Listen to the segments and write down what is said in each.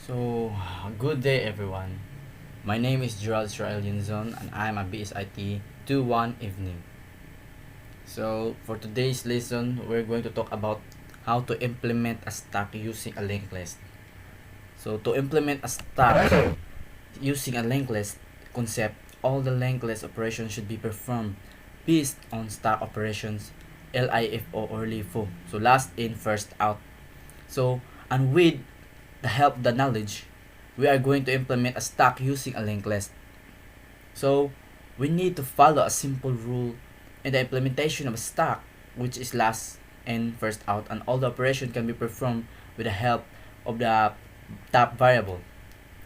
So, good day everyone. My name is Gerald Israel Yunzon and I'm a BSIT 2-1 evening. So, for today's lesson, we're going to talk about how to implement a stack using a linked list. So, to implement a stack using a linked list concept, all the linked list operations should be performed based on stack operations, LIFO or LIFO. So, last in, first out. So, and with the help of the knowledge, we are going to implement a stack using a linked list. So, we need to follow a simple rule in the implementation of a stack, which is last in, first out, and all the operation can be performed with the help of the top variable.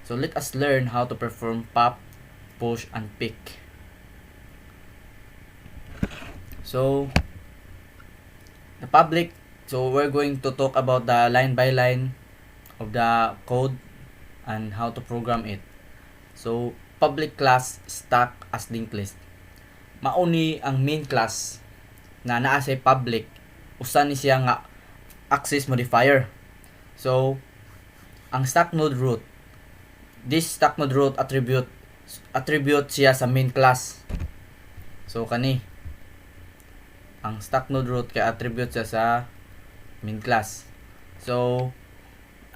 So, let us learn how to perform pop, push, and pick. So, the public, so we're going to talk about the line by line of the code and how to program it. So, public class stack as linked list. Mauni ang main class na naa say public, usa ni siya nga access modifier. So, ang stack node root, this stack node root attribute siya sa main class. So, kani ang stack node root kay attribute siya sa main class. So,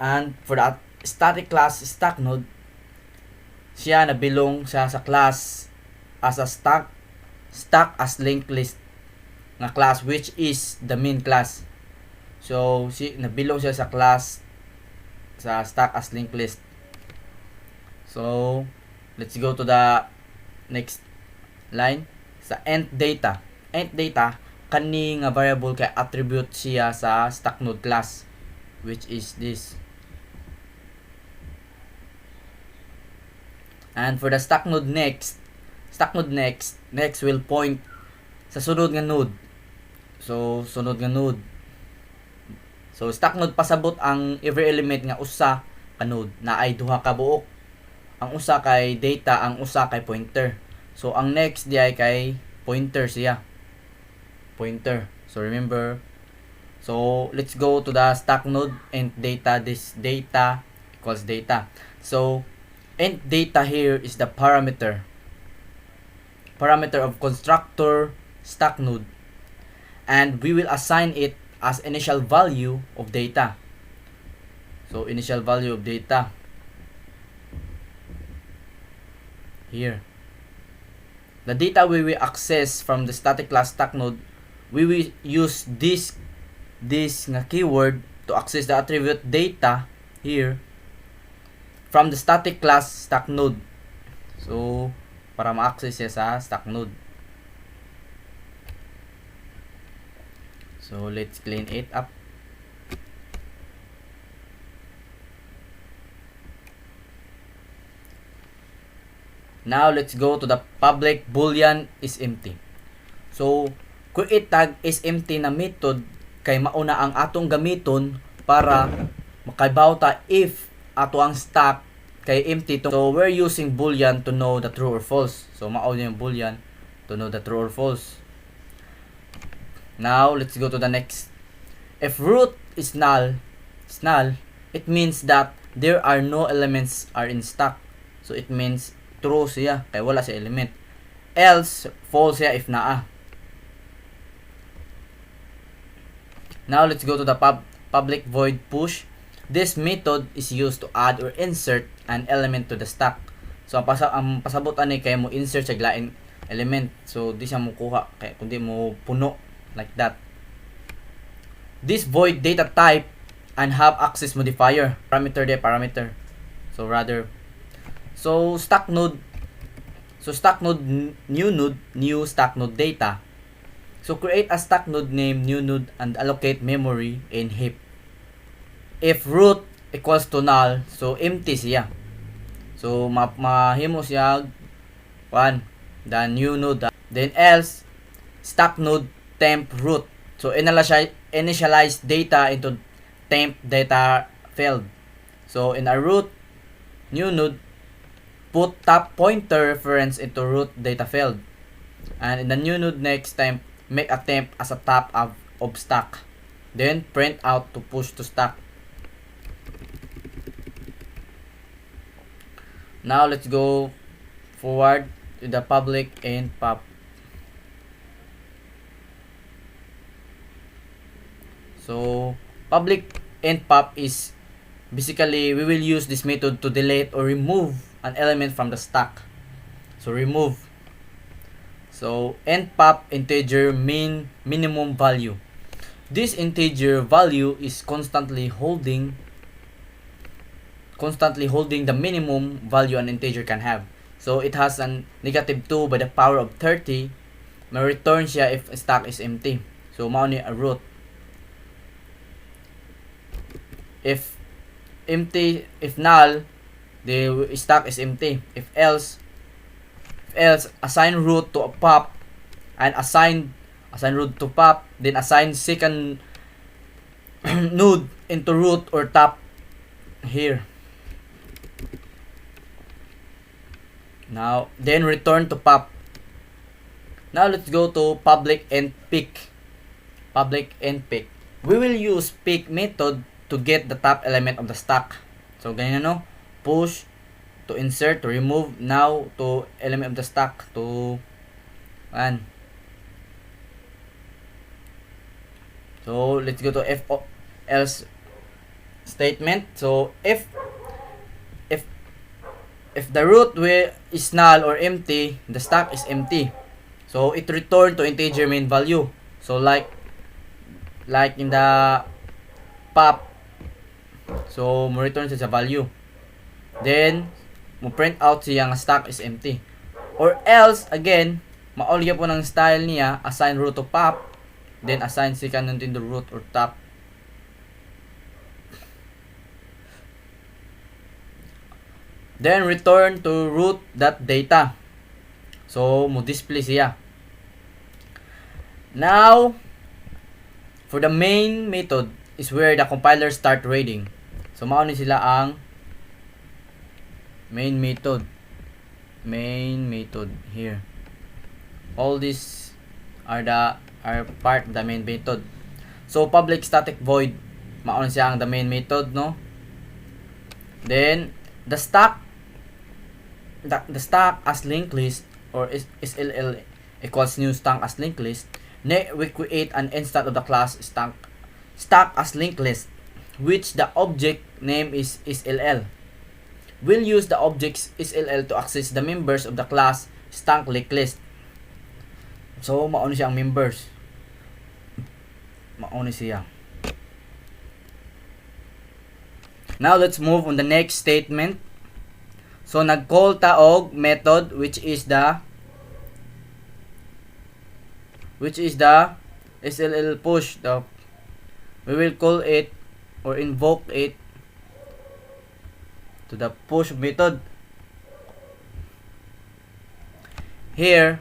and for the static class stack node, siya na belong siya sa class as a stack as linked list nga class, which is the main class. So, na belong siya sa class sa stack as linked list. So, let's go to the next line. Sa ent data, kani nga variable kay attribute siya sa stack node class, which is this. And for the stack node next will point sa sunod nga node. So, sunod nga node. So, stack node pasabot ang every element nga usa ka node na ay duha ka buok. Ang usa kay data, ang usa kay pointer. So, ang next di ay kay pointer siya. Pointer. So, remember. So, let's go to the stack node and data. This data equals data. So, int data here is the parameter of constructor stack node, and we will assign it as initial value of data. So, initial value of data here. The data we will access from the static class stack node, we will use this nga keyword to access the attribute data here from the static class stack node. So, para ma-access siya sa stack node. So, let's clean it up. Now, let's go to the public boolean is empty. So, create tag is empty na method kay mauna ang atong gamiton para makabawta if ato ang stack kay empty. So, we're using boolean to know the true or false. So, mao yung boolean to know the true or false. Now, let's go to the next. If root is null, it means that there are no elements are in stack. So, it means true siya kay wala siya element. Else, false siya if naa. Now, let's go to the public void push. This method is used to add or insert an element to the stack. So, ang pasabot ani kay mo insert sa lain element. So, di siya mo kuha kay kundi mo puno like that. This void data type and have access modifier. Parameter. So, rather. So, stack node, new stack node data. So, create a stack node name, new node, and allocate memory in heap. If root equals to null, so empty siya. So, mahimo siya the new node. Then else, stack node temp root. So, initialize data into temp data field. So, in a root, new node, put top pointer reference into root data field. And in the new node next temp, make a temp as a top of stack. Then print out to push to stack. Now let's go forward to the public and pop. So public and pop is basically we will use this method to delete or remove an element from the stack. So remove. So end pop integer minimum value. This integer value is constantly holding the minimum value an integer can have. So it has an negative 2 by the power of 30. May return siya if stack is empty. So mao ni a root. If empty, if null, the stack is empty. If else, assign root to a pop and assign root to pop, then assign second node into root or top here. Now, then return to pop. Now let's go to public and pick. Public and pick. We will use pick method to get the top element of the stack. So ganyan no, push to insert, to remove, now to element of the stack to So let's go to if else statement. So if the root is null or empty, the stack is empty. So it return to integer main value. So like in the pop, so mo return siya sa value. Then mo print out siya nga stack is empty. Or else again, maulya po ng style niya, assign root to pop, then assign second node into root or top. Then return to root.data. So mo display siya. Now for the main method is where the compiler start reading. So mao ni sila ang main method. Main method here. All these are part of the main method. So public static void, mao ni siya ang the main method, no? Then the stack as linked list or SLL equals new stack as linked list. We create an instance of the class stack as linked list, which the object name is SLL. We'll use the objects SLL to access the members of the class stack linked list. So mauni siya ang members. Mauni siya. Now let's move on the next statement. So nag-call ta og method which is the SLL push. We will call it or invoke it to the push method. Here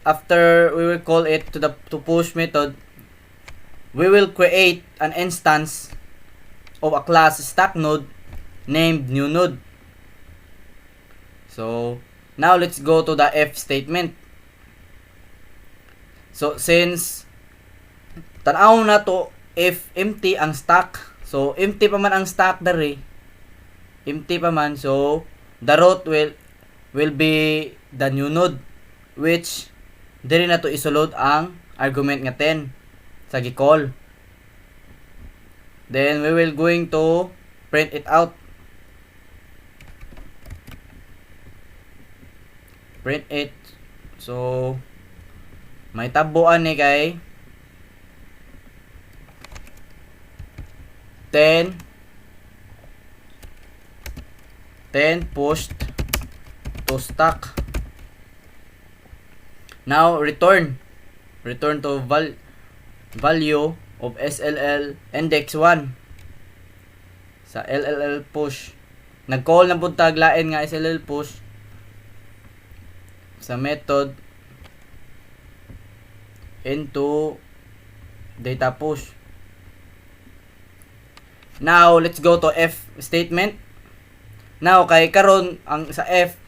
after we will call it to push method, we will create an instance of a class stack node named new node. So now let's go to the if statement. So since tanaw na to if empty ang stack, so empty pa man ang stack dari, empty pa man, so the root will be the new node, which diri na to isulod ang argument nga 10 sa gi-call. Then we will going to print it out. Print it. So may tabuan ni kay 10 pushed to stack. Now return to value of SLL index 1 sa LLL push. Nag-call na pud taglain nga SLL push sa method into data push. Now let's go to F statement. Now kay karon ang sa F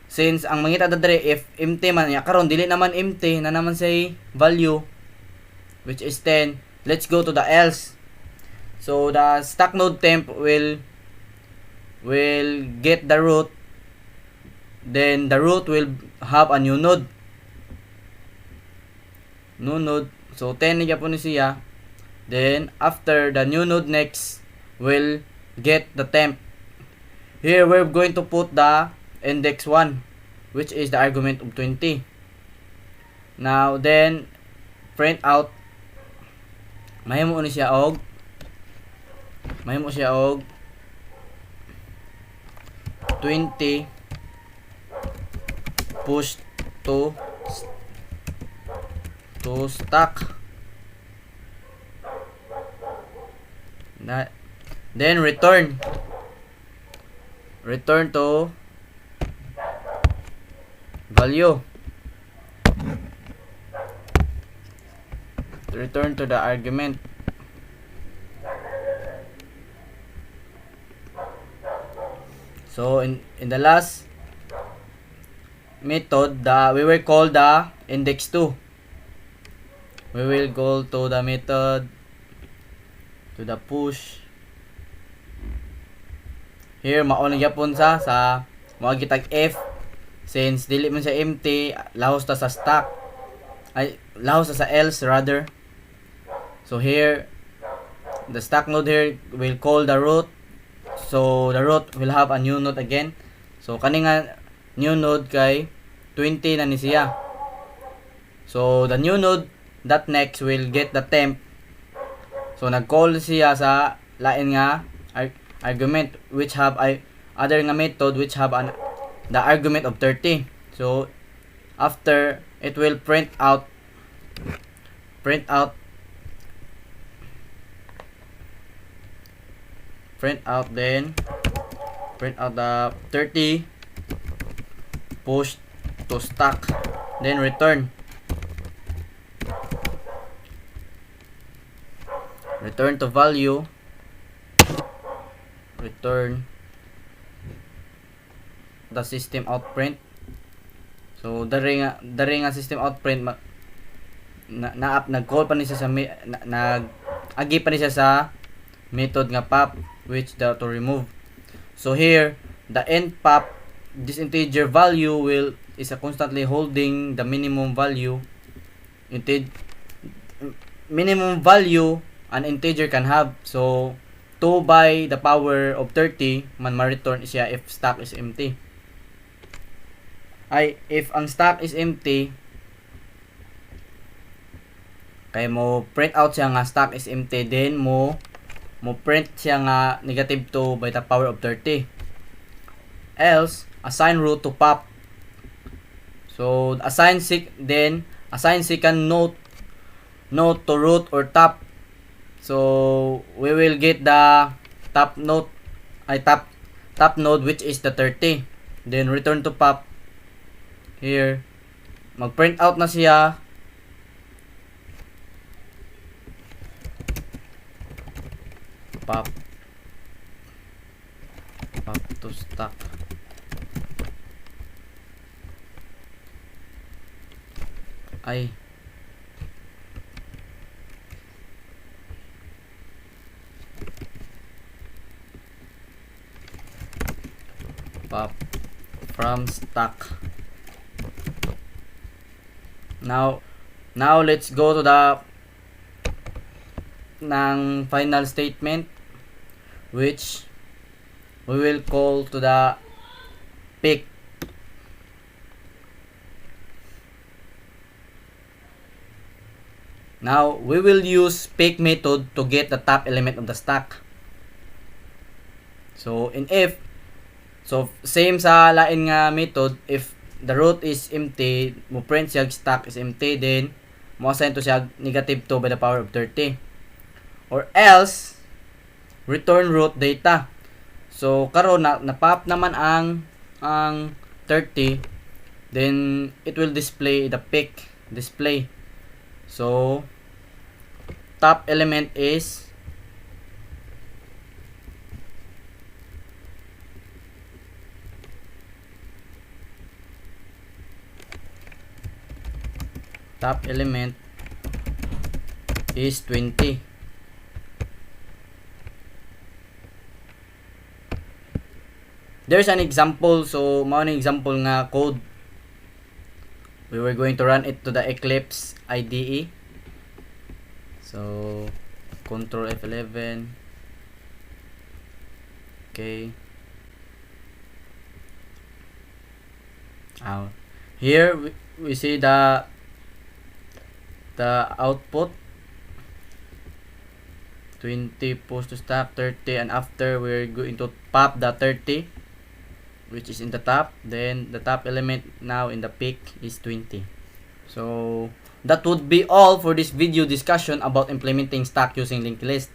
since ang mangita dadre if empty man ya karon dili naman empty na naman say value which is 10. Let's go to the else. So the stack node temp will get the root, then the root will have a new node. So 10 niya po ni siya. Then after the new node next will get the temp. Here we're going to put the index 1 which is the argument of 20. Now then print out mahimo ni siya og 20 push to stack. Then return to value, return to the argument. So in the last method, we will call the index 2. We will go to the method, to the push. Here mauna gyapon sa mga gitag F, since dili man siya empty, lahos ta sa stack, ay lahos ta sa else rather. So here the stack node here will call the root, so the root will have a new node again. So kani nga new node kay 20 na ni siya. So the new node that next will get the temp. So nag-call siya sa lain nga argument which have other nga method which have the argument of 30. So after it will print out the 30 push to stack, then return to value, return the system out print. So dari nga system out print nag-call pa ni siya sa nag-agi pa ni siya sa method nga pop which to remove. So here the end pop, this integer value is constantly holding the minimum value. Minimum value an integer can have. So 2 by the power of 30 man ma-return siya if stack is empty. If ang stack is empty, kay mo print out siya nga stack is empty, then mo print siya nga negative 2 by the power of 30. Else assign root to pop. So assign second node to root or top. So we will get the top node which is the 30. Then return to pop. Here mag-print out na siya. Pop to stack. Pop from stack. Now let's go to the final statement which we will call to the pick. Now we will use pick method to get the top element of the stack. So in if, so same sa lain nga method, if the root is empty, mo print siya stack is empty, then mo assign to siya negative 2 by the power of 30. Or else return root data. So karon na pop naman ang 30, then it will display the pick display. So top element is top element is 20. There's an example, so mao ni example nga code. We were going to run it to the Eclipse IDE. So Control F11. Okay. Here we see the output 20 push to stack 30, and after we're going to pop the 30 which is in the top, then the top element now in the peak is 20. So that would be all for this video discussion about implementing stack using linked list.